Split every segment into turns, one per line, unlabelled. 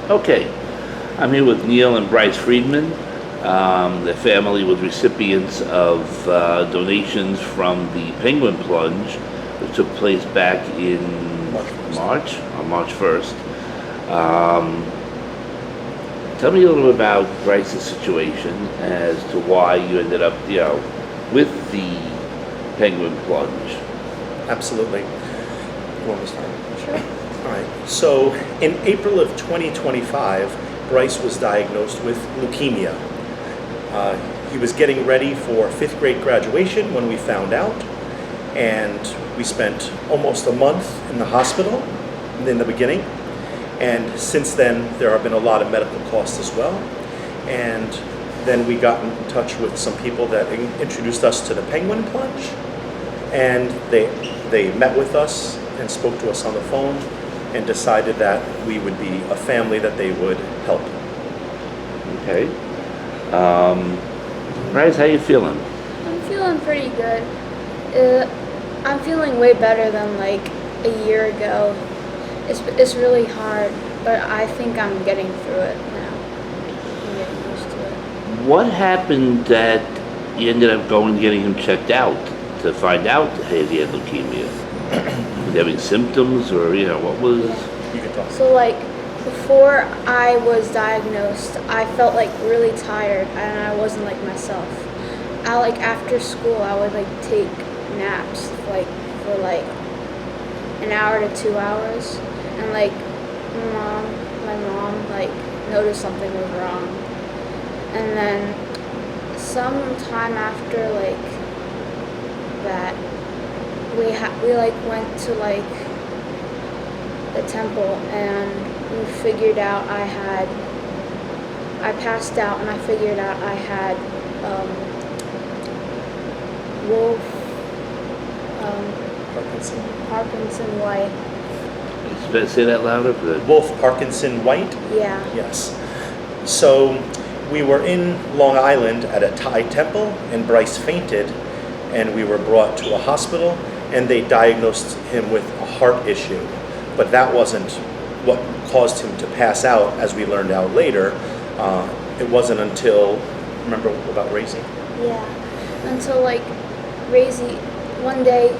Okay, I'm here with Neil and Bryce Friedman. The family was recipients of donations from the Penguin Plunge that took place back in on March 1st. Tell me a little bit about Bryce's situation as to why you ended up, with the Penguin Plunge.
Absolutely. You want me to start?
Sure.
All right. So in April of 2025, Bryce was diagnosed with leukemia. He was getting ready for fifth grade graduation when we found out, and we spent almost a month in the hospital in the beginning. And since then, there have been a lot of medical costs as well. And then we got in touch with some people that introduced us to the Penguin Plunge, and they met with us and spoke to us on the phone and decided that we would be a family that they would help.
Okay. Bryce, how you feeling?
I'm feeling pretty good. I'm feeling way better than like a year ago. It's really hard, but I think I'm getting through it now. I'm getting used to it.
What happened that you ended up getting him checked out to find out that he had leukemia? Was he having symptoms, or what was?
You can talk.
So like before I was diagnosed, I felt like really tired and I wasn't like myself. After school I would like take naps for like an hour to 2 hours, and like my mom like noticed something was wrong, and then sometime after like that we like went to like the temple, and we figured out I passed out and I figured out I had wolf Parkinson White.
Say that louder.
Wolf Parkinson White?
Yeah.
Yes. So we were in Long Island at a Thai temple, and Bryce fainted, and we were brought to a hospital, and they diagnosed him with a heart issue. But that wasn't what caused him to pass out, as we learned out later. It wasn't until, remember about Razy?
Yeah. Until like Razy, one day,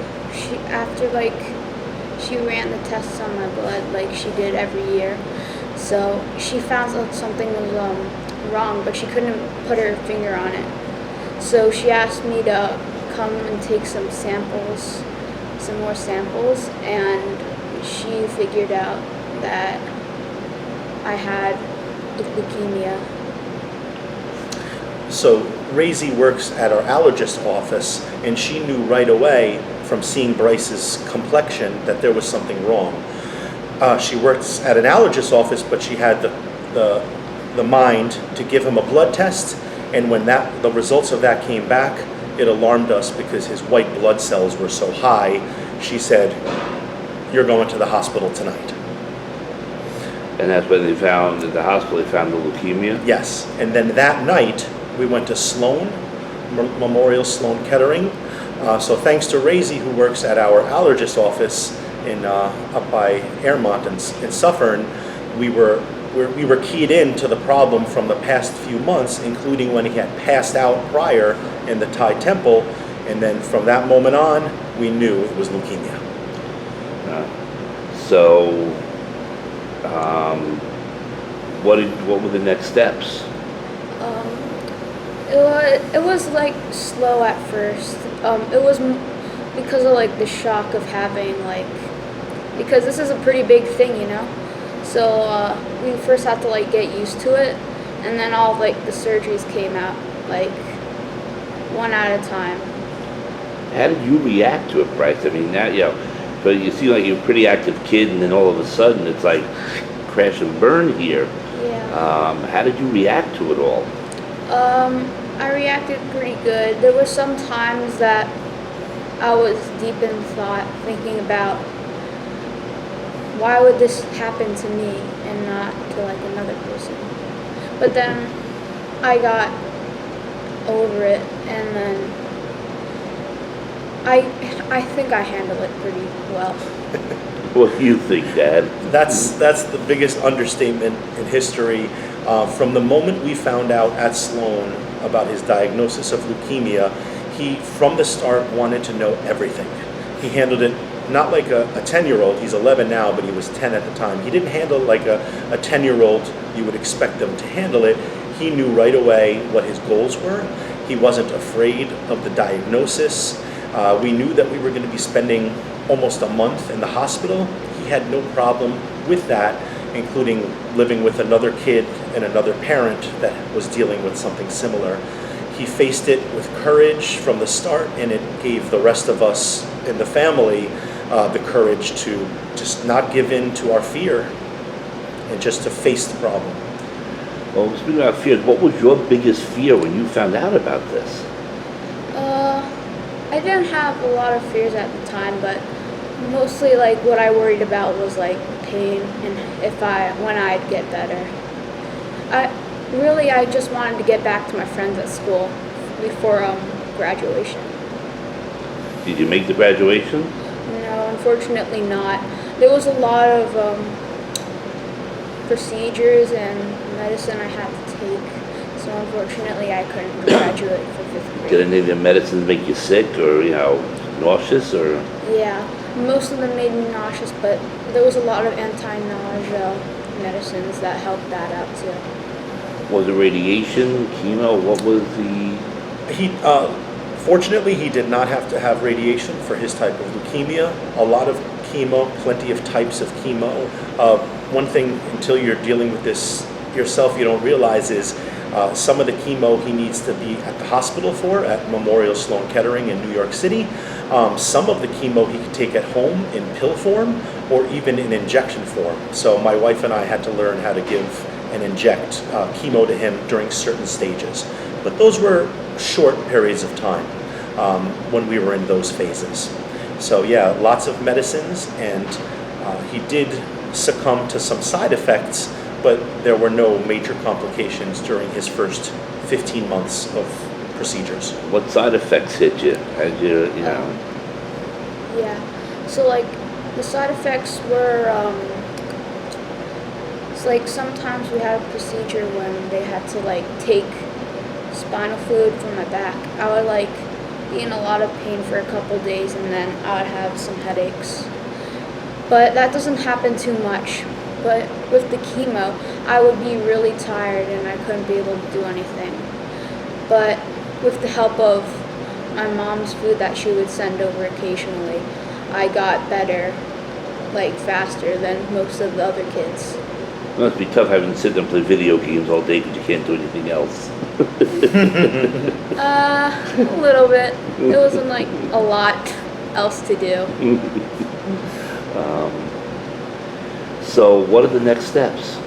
she ran the tests on my blood like she did every year. So she found out something was wrong, but she couldn't put her finger on it. So she asked me to come and take some more samples, and she figured out that I had leukemia.
So Razy works at our allergist office, and she knew right away from seeing Bryce's complexion that there was something wrong. She works at an allergist office, but she had the mind to give him a blood test, and when the results of that came back, it alarmed us because his white blood cells were so high. She said, "You're going to the hospital tonight."
And that's when they found, at the hospital, they found the leukemia?
Yes, and then that night, we went to Sloan, Memorial Sloan Kettering. So thanks to Razy, who works at our allergist office up by Airmont in Suffern, we were keyed in to the problem from the past few months, including when he had passed out prior in the Thai temple, and then from that moment on, we knew it was leukemia.
What were the next steps?
It was like slow at first. It was because of like the shock of having because this is a pretty big thing, So we first had to like get used to it, and then all like the surgeries came out like one at a time.
How did you react to it, Bryce? I mean, now, but you seem like you're a pretty active kid, and then all of a sudden it's like crash and burn here.
Yeah.
How did you react to it all?
I reacted pretty good. There were some times that I was deep in thought, thinking about why would this happen to me and not to like another person. But then I got over it, and then I think I handle it pretty well.
What do you think, Dad?
That's the biggest understatement in history. From the moment we found out at Sloan about his diagnosis of leukemia, he, from the start, wanted to know everything. He handled it not like a 10-year-old, he's 11 now, but he was 10 at the time. He didn't handle it like a 10-year-old you would expect them to handle it. He knew right away what his goals were. He wasn't afraid of the diagnosis. We knew that we were going to be spending almost a month in the hospital. He had no problem with that, including living with another kid and another parent that was dealing with something similar. He faced it with courage from the start, and it gave the rest of us in the family the courage to just not give in to our fear and just to face the problem.
Well, speaking about fears, what was your biggest fear when you found out about this?
I didn't have a lot of fears at the time, but mostly like what I worried about was like pain and when I'd get better. I just wanted to get back to my friends at school before graduation.
Did you make the graduation?
No, unfortunately not. There was a lot of procedures and medicine I had to take, so unfortunately I couldn't graduate for 5th grade.
Did any of the medicines make you sick or, nauseous or?
Yeah, most of them made me nauseous, but there was a lot of anti-nausea medicines that helped that out too.
Was it radiation, chemo? What was the?
Fortunately, he did not have to have radiation for his type of leukemia. A lot of chemo, plenty of types of chemo. One thing, until you're dealing with this yourself, you don't realize is some of the chemo he needs to be at the hospital for, at Memorial Sloan Kettering in New York City. Some of the chemo he could take at home in pill form or even in injection form. So my wife and I had to learn how to give and inject chemo to him during certain stages. But those were short periods of time when we were in those phases. So yeah, lots of medicines, and he did succumb to some side effects, but there were no major complications during his first 15 months of procedures.
What side effects hit you as
Yeah, so like the side effects were, it's like sometimes we had a procedure when they had to like take spinal fluid from my back. I would like be in a lot of pain for a couple days, and then I would have some headaches. But that doesn't happen too much. But with the chemo, I would be really tired and I couldn't be able to do anything. But with the help of my mom's food that she would send over occasionally, I got better, like faster than most of the other kids.
It must be tough having to sit there and play video games all day because you can't do anything else.
A little bit. It wasn't like a lot else to do.
So what are the next steps?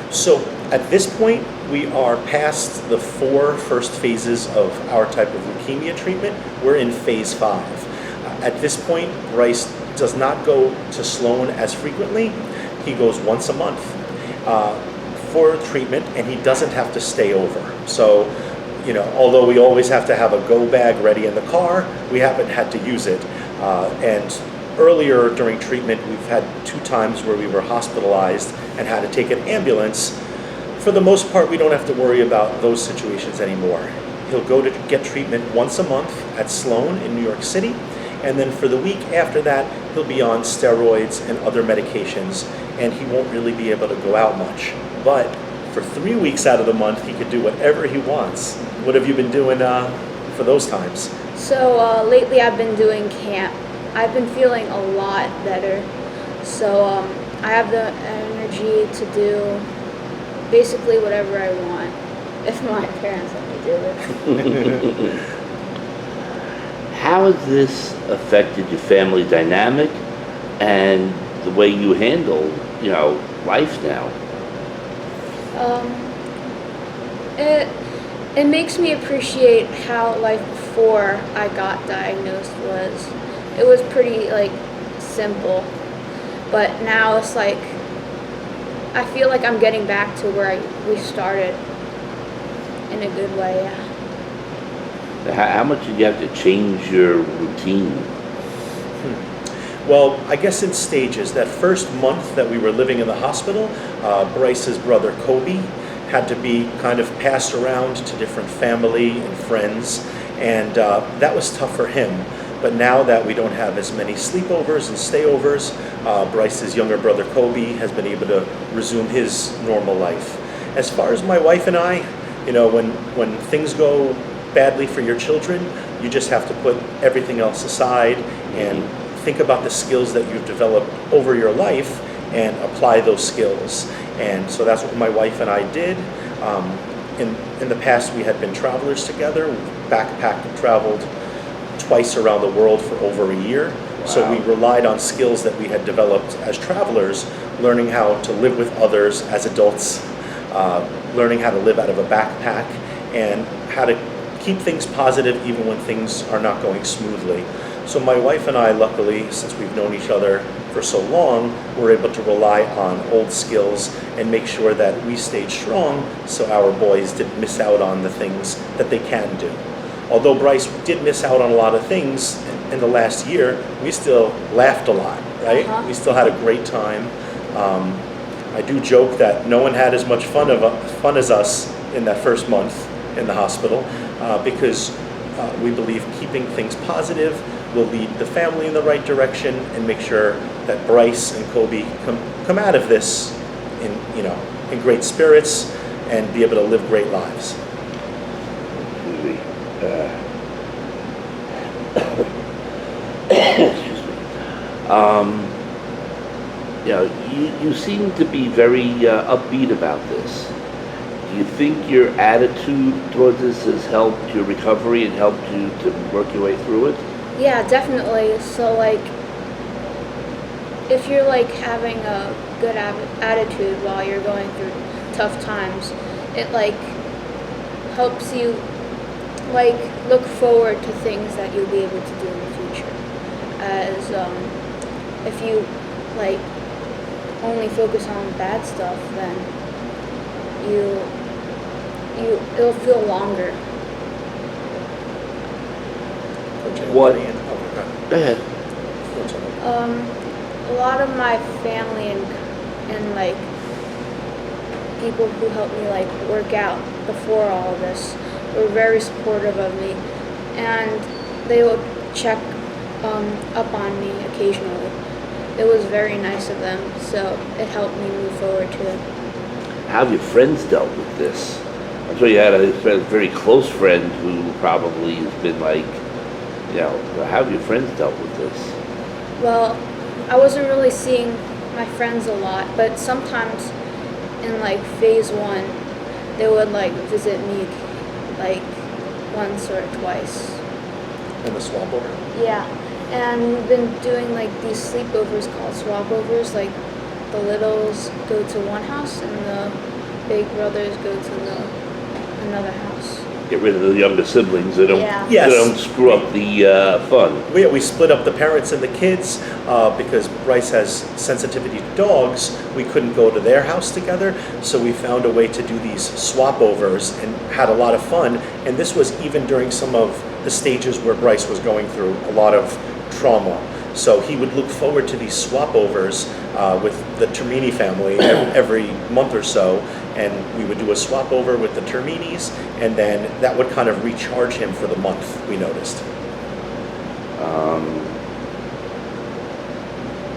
So at this point, we are past the 4 first phases of our type of leukemia treatment. We're in phase 5. At this point, Bryce does not go to Sloan as frequently. He goes once a month for treatment, and he doesn't have to stay over. So, although we always have to have a go bag ready in the car, we haven't had to use it. And earlier during treatment, we've had 2 times where we were hospitalized and had to take an ambulance. For the most part, we don't have to worry about those situations anymore. He'll go to get treatment once a month at Sloan in New York City, and then for the week after that, he'll be on steroids and other medications, and he won't really be able to go out much. But for 3 weeks out of the month, he could do whatever he wants. What have you been doing for those times?
So lately I've been doing camp. I've been feeling a lot better. So I have the energy to do basically whatever I want, if my parents let me do it.
How has this affected your family dynamic and the way you handle, life now?
It makes me appreciate how life before I got diagnosed was. It was pretty simple, but now it's like I feel like I'm getting back to where we started in a good way. Yeah.
How much did you have to change your routine?
Well, I guess in stages. That first month that we were living in the hospital, Bryce's brother Kobe had to be kind of passed around to different family and friends, and that was tough for him. But now that we don't have as many sleepovers and stayovers, Bryce's younger brother Kobe has been able to resume his normal life. As far as my wife and I, when things go badly for your children, you just have to put everything else aside and think about the skills that you've developed over your life and apply those skills. And so that's what my wife and I did. In the past, we had been travelers together. We backpacked and traveled twice around the world for over a year.
Wow.
So we relied on skills that we had developed as travelers, learning how to live with others as adults, learning how to live out of a backpack, and how to keep things positive even when things are not going smoothly. So my wife and I, luckily, since we've known each other for so long, were able to rely on old skills and make sure that we stayed strong so our boys didn't miss out on the things that they can do. Although Bryce did miss out on a lot of things in the last year, we still laughed a lot, right?
Uh-huh.
We still had a great time. I do joke that no one had as much fun as us in that first month in the hospital because we believe keeping things positive will lead the family in the right direction and make sure that Bryce and Kobe come out of this in great spirits and be able to live great lives.
Excuse me. You seem to be very upbeat about this. Do you think your attitude towards this has helped your recovery and helped you to work your way through it?
Yeah, definitely. So like, if you're like having a good attitude while you're going through tough times, it like helps you like look forward to things that you'll be able to do in the future. As if you like only focus on bad stuff, then it'll feel longer.
What? Go ahead.
A lot of my family and like people who helped me like work out before all of this were very supportive of me, and they would check up on me occasionally. It was very nice of them, so it helped me move forward too.
How have your friends dealt with this? I'm sure you had a very close friend who probably has been like, how have your friends dealt with this?
Well, I wasn't really seeing my friends a lot, but sometimes in like phase 1, they would like visit me like once or twice.
In the swap over?
Yeah, and we've been doing like these sleepovers called swapovers. Like the littles go to one house and the big brothers go to another house.
Get rid of the younger siblings. They don't,
Yeah.
Yes.
they don't screw up the fun.
We split up the parents and the kids because Bryce has sensitivity to dogs. We couldn't go to their house together, so we found a way to do these swap overs and had a lot of fun. And this was even during some of the stages where Bryce was going through a lot of trauma. So he would look forward to these swap overs with the Termini family every month or so, and we would do a swap over with the Terminis, and then that would kind of recharge him for the month, we noticed.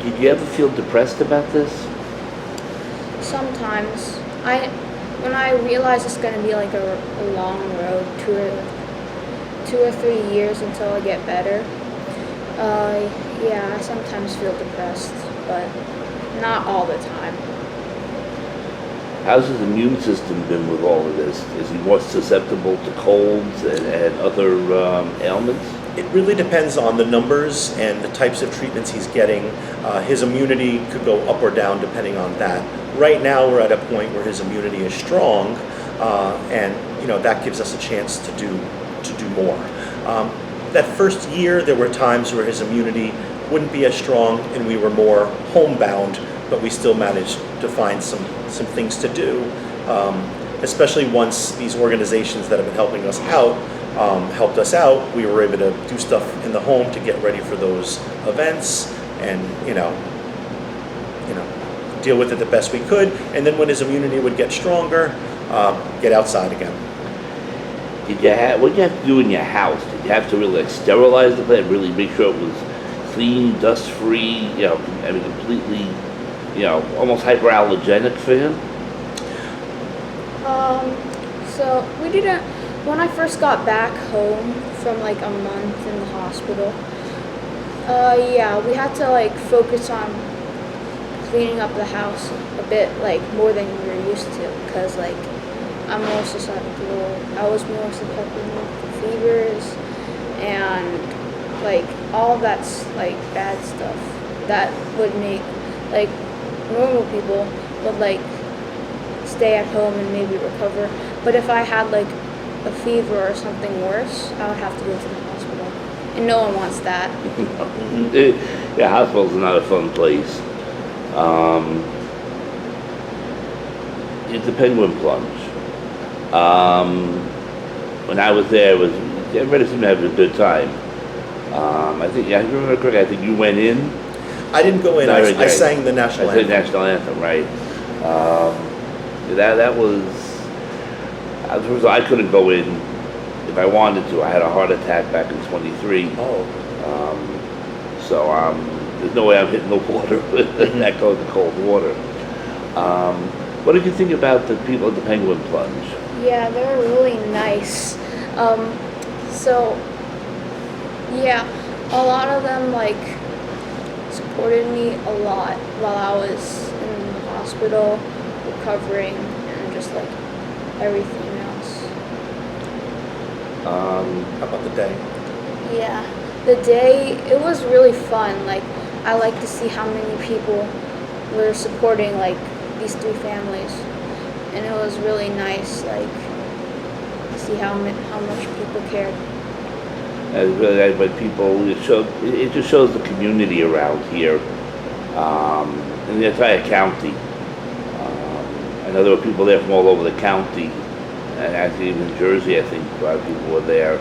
Did you ever feel depressed about this?
Sometimes when I realize it's going to be like a long road, 2 or 3 years until I get better. Yeah, I sometimes feel depressed, but not all the time.
How's his immune system been with all of this? Is he more susceptible to colds and other ailments?
It really depends on the numbers and the types of treatments he's getting. His immunity could go up or down depending on that. Right now we're at a point where his immunity is strong, and that gives us a chance to do more. That first year there were times where his immunity wouldn't be as strong and we were more homebound, but we still managed to find some things to do, especially once these organizations that have been helping us out helped us out. We were able to do stuff in the home to get ready for those events, and deal with it the best we could. And then when his immunity would get stronger, get outside again.
What did you have to do in your house? Did you have to really like sterilize the place, really make sure it was clean, dust free, completely, almost hyperallergenic for him?
So we didn't, when I first got back home from like a month in the hospital, we had to like focus on cleaning up the house a bit like more than we were used to, because like I'm more susceptible. I was more susceptible to fevers and like all of that's like bad stuff that would make like normal people would like stay at home and maybe recover. But if I had like a fever or something worse, I would have to go to the hospital, and no one wants that.
Yeah, hospital's not a fun place. It's a penguin plunge. When I was there, everybody seemed to have a good time. I remember correctly, I think you went in.
I didn't go in. I sang the national anthem.
I sang the national anthem, right? That was. I couldn't go in if I wanted to. I had a heart attack back in '23.
Oh.
There's no way I'm hitting the water with that cold water. What did you think about the people at the penguin plunge?
Yeah, they were really nice. A lot of them like supported me a lot while I was in the hospital recovering and just like everything else.
How about the day?
Yeah, the day, it was really fun. Like I like to see how many people were supporting like these three families, and it was really nice like to see how much people cared.
But people, it just shows the community around here, in the entire county. I know there were people there from all over the county, and actually even in Jersey, I think a lot of people were there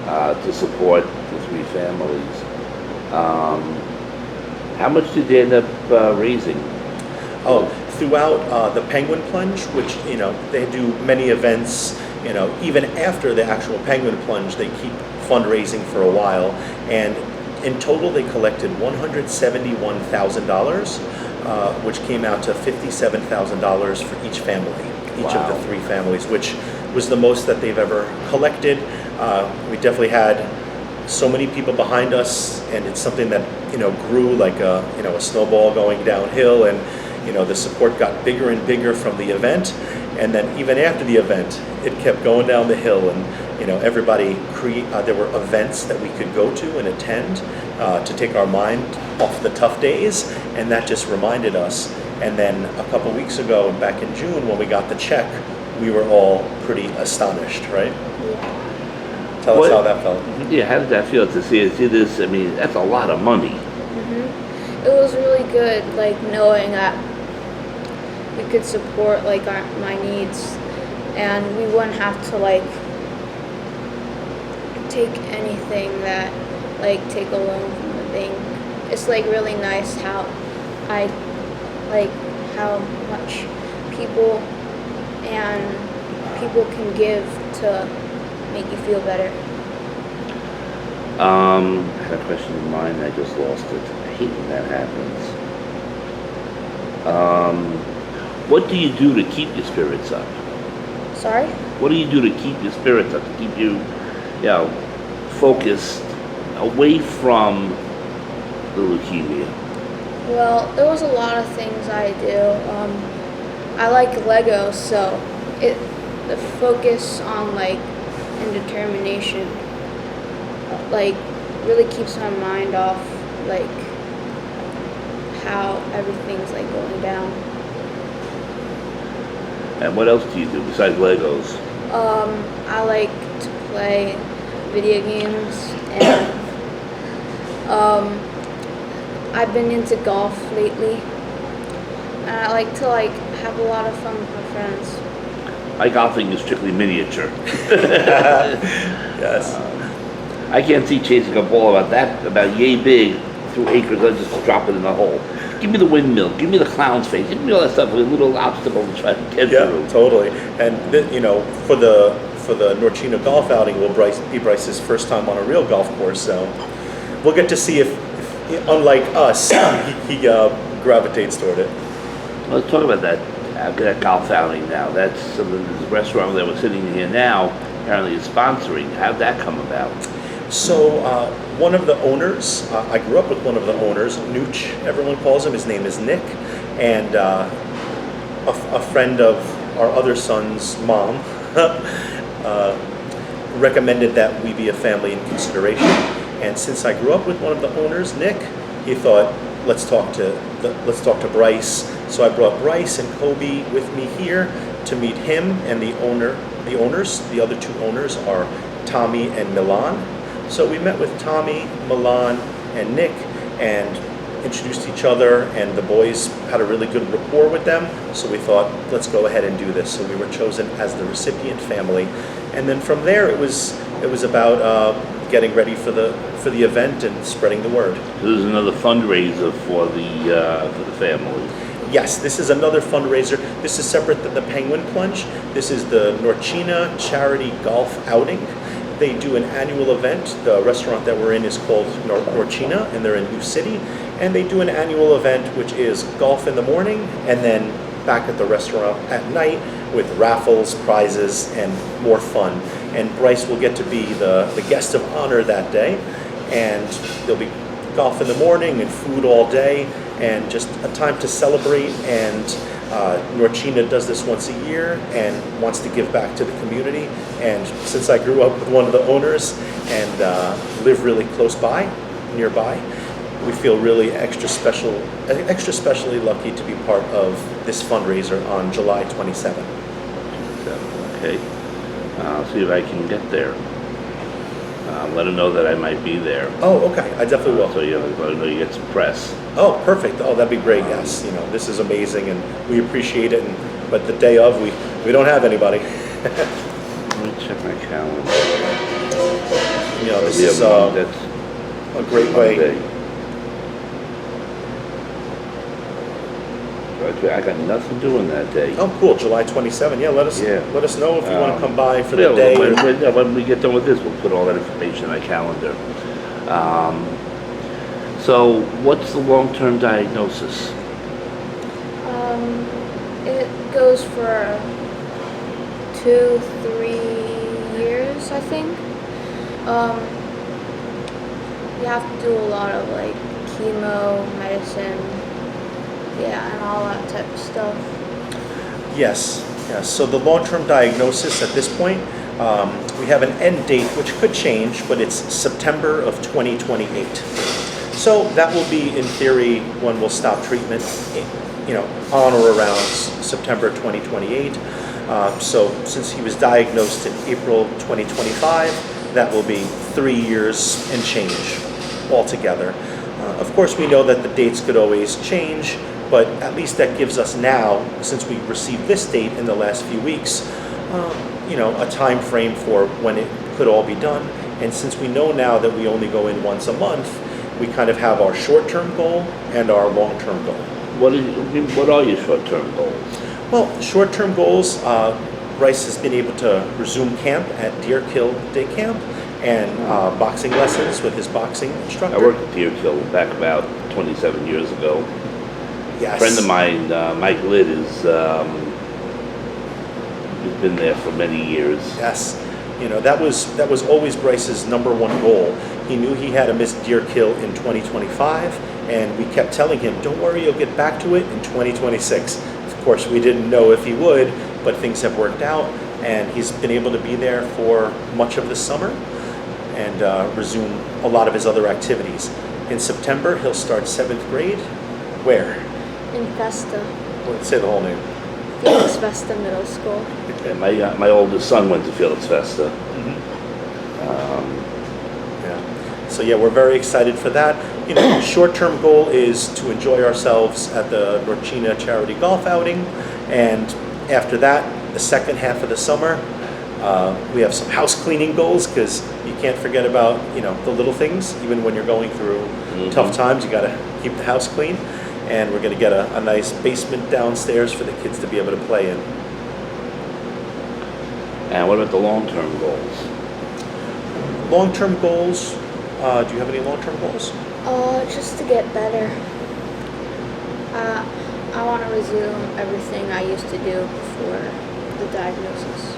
to support the three families. How much did they end up raising?
Throughout the penguin plunge, which they do many events. Even after the actual penguin plunge, they keep fundraising for a while, and in total they collected $171,000, which came out to $57,000 for each family, each of the three families, which was the most that they've ever collected. We definitely had so many people behind us, and it's something that grew like a snowball going downhill, and the support got bigger and bigger from the event, and then even after the event, it kept going down the hill, and everybody there were events that we could go to and attend to take our mind off the tough days, and that just reminded us. And then a couple weeks ago, back in June, when we got the check, we were all pretty astonished, right?
Yeah.
Tell us how that felt.
Yeah, how did that feel to see this? I mean, that's a lot of money.
It was really good, like knowing that we could support like my needs, and we wouldn't have to like take anything that like take a loan from the bank. It's like really nice how much people can give to make you feel better.
I had a question in mind, I just lost it. I hate when that happens. What do you do to keep your spirits up?
Sorry?
What do you do to keep your spirits up, to keep you, focused away from the leukemia?
Well, there was a lot of things I do. I like Lego, so the focus on like and determination like really keeps my mind off like how everything's like going down.
And what else do you do besides Legos?
I like to play video games, and I've been into golf lately, and I like to like have a lot of fun with my friends.
My golfing is strictly miniature.
Yes.
I can't see chasing a ball about yay big through acres, I just drop it in the hole. Give me the windmill, give me the clown's face, give me all that stuff with a little obstacle to try to get
Yeah,
through.
totally. And for the Norchina golf outing will be Bryce's first time on a real golf course, so we'll get to see if unlike us, he gravitates toward it.
Let's talk about that golf outing now. That's the restaurant that we're sitting here now apparently is sponsoring. How'd that come about?
So one of the owners, I grew up with one of the owners, Nooch, everyone calls him. His name is Nick, and a friend of our other son's mom recommended that we be a family in consideration. And since I grew up with one of the owners, Nick, he thought, let's talk to Bryce. So I brought Bryce and Kobe with me here to meet him and the owners. The other two owners are Tommy and Milan. So we met with Tommy, Milan, and Nick and introduced each other, and the boys had a really good rapport with them. So we thought, let's go ahead and do this. So we were chosen as the recipient family. And then from there, it was about getting ready for the event and spreading the word.
So this is another fundraiser for the family.
Yes, this is another fundraiser. This is separate than the Penguin Plunge. This is the Norchina Charity Golf Outing. They do an annual event. The restaurant that we're in is called Norchina, and they're in New City. And they do an annual event, which is golf in the morning, and then back at the restaurant at night with raffles, prizes, and more fun. And Bryce will get to be the guest of honor that day. And there'll be golf in the morning and food all day, and just a time to celebrate. And Norchina does this once a year and wants to give back to the community. And since I grew up with one of the owners and live really close by, nearby, we feel really extra specially lucky to be part of this fundraiser on July 27th.
Okay. I'll see if I can get there. Let them know that I might be there.
Oh, okay. I definitely will.
So let them know you get some press.
Oh, perfect. Oh, that'd be great. Yes. This is amazing, and we appreciate it. But the day of, we don't have anybody.
Let me check my calendar.
This is a great way.
Monday. I got nothing doing that day.
Oh, cool. July 27th. Yeah, let us know if you want to come by for the
Yeah,
day.
when we get done with this, we'll put all that information in my calendar. So what's the long-term diagnosis?
It goes for 2-3 years, I think. You have to do a lot of like chemo, medicine, and all that type of stuff.
Yes. So the long-term diagnosis at this point, we have an end date which could change, but it's September of 2028. So that will be, in theory, when we'll stop treatment, on or around September 2028. So since he was diagnosed in April 2025, that will be 3 years and change altogether. Of course, we know that the dates could always change, but at least that gives us now, since we received this date in the last few weeks, a time frame for when it could all be done. And since we know now that we only go in once a month, we kind of have our short-term goal and our long-term goal.
What are your short-term goals?
Well, short-term goals, Bryce has been able to resume camp at Deer Kill Day Camp and boxing lessons with his boxing instructor.
I worked at Deer Kill back about 27 years ago.
Yes.
A friend of mine, Mike Litt, has been there for many years.
Yes. That was always Bryce's number one goal. He knew he had to miss Deer Kill in 2025, and we kept telling him, don't worry, you'll get back to it in 2026. Of course, we didn't know if he would, but things have worked out, and he's been able to be there for much of the summer and resume a lot of his other activities. In September, he'll start 7th grade. Where?
In Vesta,
Let's say the whole name.
Felix Vesta Middle School.
And my oldest son went to Felix Vesta.
So we're very excited for that. Short-term goal is to enjoy ourselves at the Norchina Charity Golf Outing, and after that, the second half of the summer, We have some house cleaning goals because you can't forget about the little things. Even when you're going through tough times, you got to keep the house clean. And we're going to get a nice basement downstairs for the kids to be able to play in.
And what about the long-term goals?
Long-term goals. Do you have any long-term goals?
Just to get better. I want to resume everything I used to do before the diagnosis.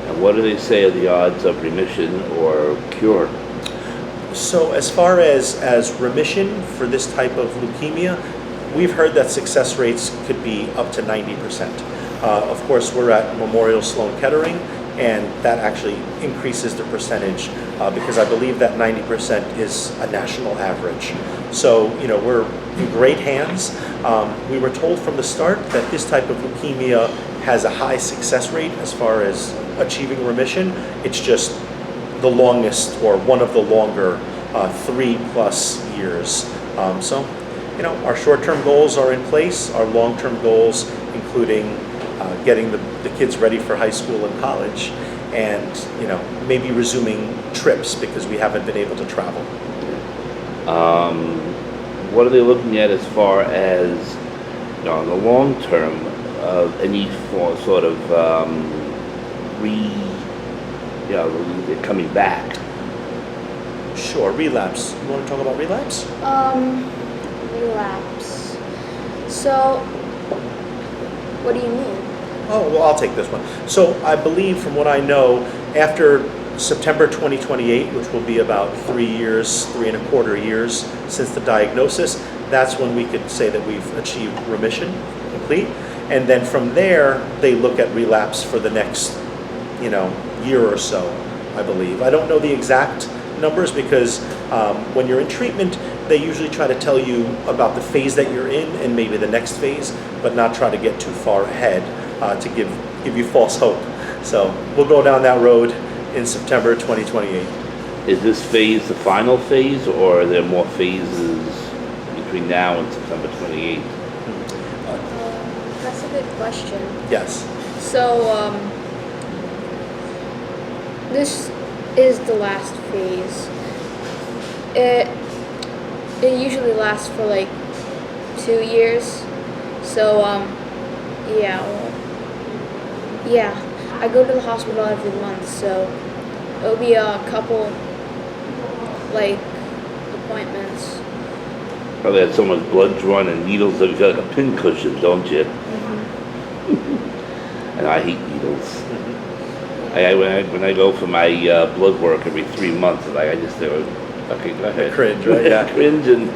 And what do they say are the odds of remission or cure?
So as far as remission for this type of leukemia, we've heard that success rates could be up to 90%. Of course, we're at Memorial Sloan Kettering, and that actually increases the percentage because I believe that 90% is a national average. So, we're in great hands. We were told from the start that this type of leukemia has a high success rate as far as achieving remission. It's just the longest or one of the longer 3+ years. So, our short-term goals are in place. Our long-term goals, including getting the kids ready for high school and college, and maybe resuming trips because we haven't been able to travel.
What are they looking at as far as in the long term of any sort of coming back?
Sure, relapse. You want to talk about relapse?
Relapse. So, what do you mean?
Oh, well, I'll take this one. So I believe, from what I know, after September 2028, which will be about 3 years, 3.25 years since the diagnosis, that's when we could say that we've achieved remission complete. And then from there, they look at relapse for the next, year or so, I believe. I don't know the exact numbers because when you're in treatment, they usually try to tell you about the phase that you're in and maybe the next phase, but not try to get too far ahead to give you false hope. So we'll go down that road in September 2028.
Is this phase the final phase, or are there more phases between now and September 28th?
That's a good question.
Yes.
So, this is the last phase. It usually lasts for like 2 years. So, I go to the hospital every month, so it'll be a couple, appointments.
Probably had so much blood drawn and needles that you got like a pin cushion, don't you? And I hate needles. When I go for my blood work every 3 months, I just say, okay, go ahead.
Cringe, right? Yeah.
Cringe and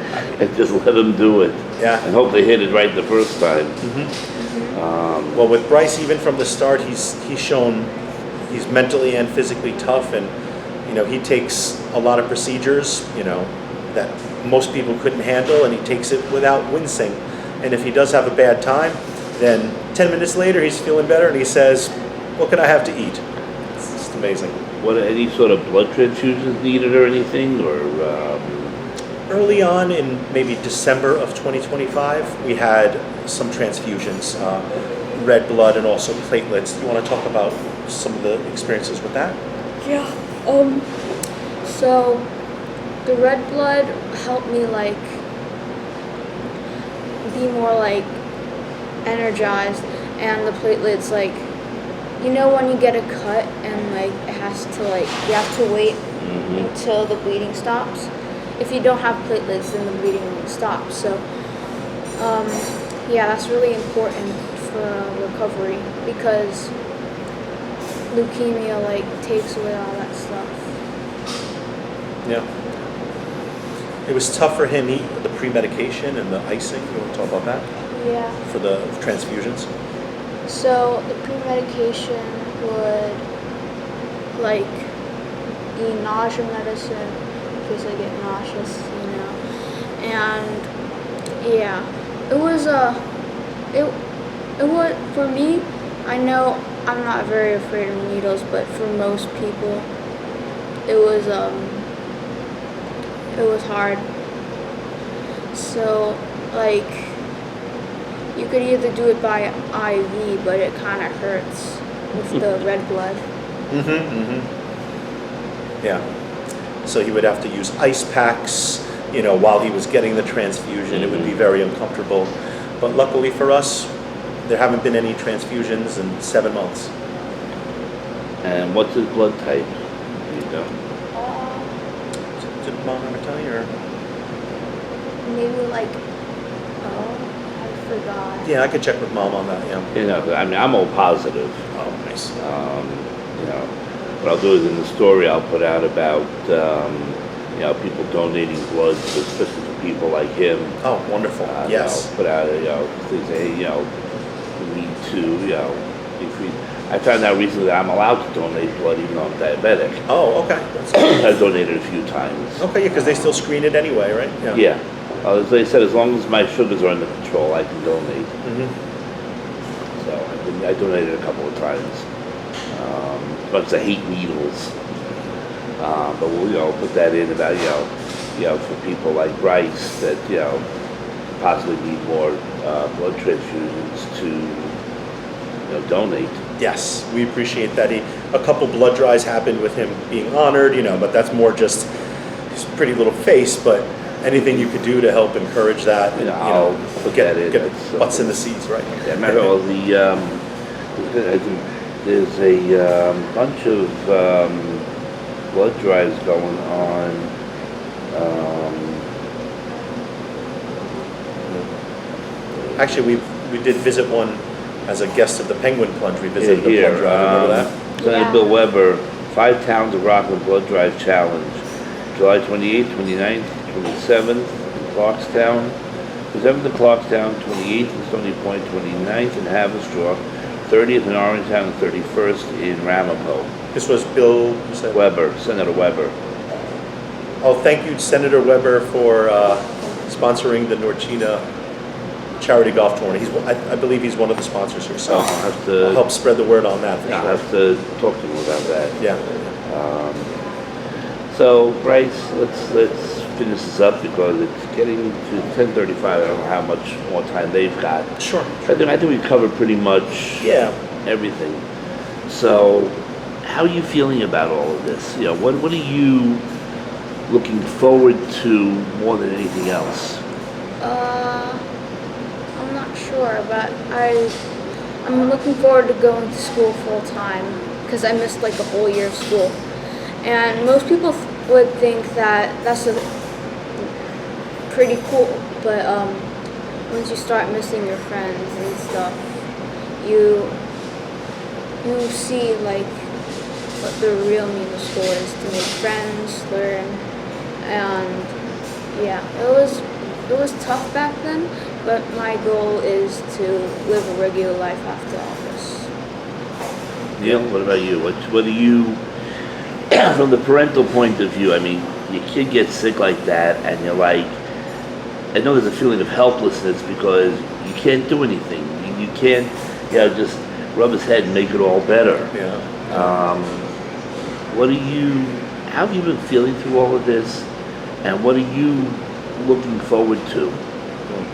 just let them do it.
Yeah.
And hope they hit it right the first time.
Well, with Bryce, even from the start, he's shown he's mentally and physically tough, and he takes a lot of procedures, that most people couldn't handle, and he takes it without wincing. And if he does have a bad time, then 10 minutes later he's feeling better, and he says, "What can I have to eat?" It's just amazing.
What, any sort of blood transfusions needed or anything, or?
Early on in maybe December of 2025, we had some transfusions, red blood and also platelets. Do you want to talk about some of the experiences with that?
Yeah. So the red blood helped me be more energized, and the platelets when you get a cut and it has to you have to wait until the bleeding stops. If you don't have platelets, then the bleeding won't stop. So that's really important for recovery because leukemia takes away all that stuff.
Yeah. It was tough for him, the pre-medication and the icing. You want to talk about that?
Yeah.
For the transfusions?
So the pre-medication would be nausea medicine in case I get nauseous, And it was for me. I know I'm not very afraid of needles, but for most people, it was hard. So you could either do it by IV, but it kind of hurts with the red blood.
Yeah. So he would have to use ice packs, while he was getting the transfusion. It would be very uncomfortable. But luckily for us, there haven't been any transfusions in 7 months.
And what's his blood type? Do you know?
Did Mom ever tell you? Or?
Maybe like, oh, I forgot.
Yeah, I could check with Mom on that, yeah.
I mean, I'm O positive.
Oh, nice.
What I'll do is in the story I'll put out about, people donating blood, especially for people like him.
Oh, wonderful. Yes.
I'll put out, things, hey, we need to, increase. I found out recently that I'm allowed to donate blood even though I'm diabetic.
Oh, okay. That's good.
I've donated a few times.
Okay, yeah, because they still screen it anyway, right?
Yeah. As they said, as long as my sugars are under control, I can donate. So I donated a couple of times. But I hate needles. But we'll put that in about for people like Bryce that possibly need more blood transfusions to donate.
Yes, we appreciate that. A couple blood drives happened with him being honored, but that's more just his pretty little face. But anything you could do to help encourage that,
I'll put that in.
Get butts in the seats, right?
Yeah, matter of there's a bunch of blood drives going on.
Actually, we did visit one as a guest of the Penguin Plunge. We visited the
Here,
blood drive. Remember that?
Senator Bill Weber, 5 Towns of Rockland Blood Drive Challenge, July 28th, 29th, 27th in Clarkstown, 7th in Clarkstown, 28th in Stony Point, 29th in Haverstraw, 30th in Orangetown, and 31st in Ramapo.
This was Bill, you said?
Weber, Senator Weber.
Oh, thank you, Senator Weber, for sponsoring the Norchina charity golf tournament. I believe he's one of the sponsors here, so
I'll have to
I'll help spread the word on that for
I'll
sure.
have to talk to him about that.
Yeah.
So, Bryce, let's finish this up because it's getting to 10:35. I don't know how much more time they've got.
Sure.
I think we've covered pretty much everything. So, how are you feeling about all of this? What are you looking forward to more than anything else?
I'm not sure, but I'm looking forward to going to school full time because I missed like a whole year of school. And most people would think that that's pretty cool, but once you start missing your friends and stuff, you see like what the real meaning of school is, to make friends, learn, and yeah, it was tough back then, but my goal is to live a regular life after all this.
Neil, what about you? What do you, from the parental point of view, I mean, your kid gets sick like that and you're like, I know there's a feeling of helplessness because you can't do anything. You can't, just rub his head and make it all better.
Yeah.
How have you been feeling through all of this? And what are you looking forward to?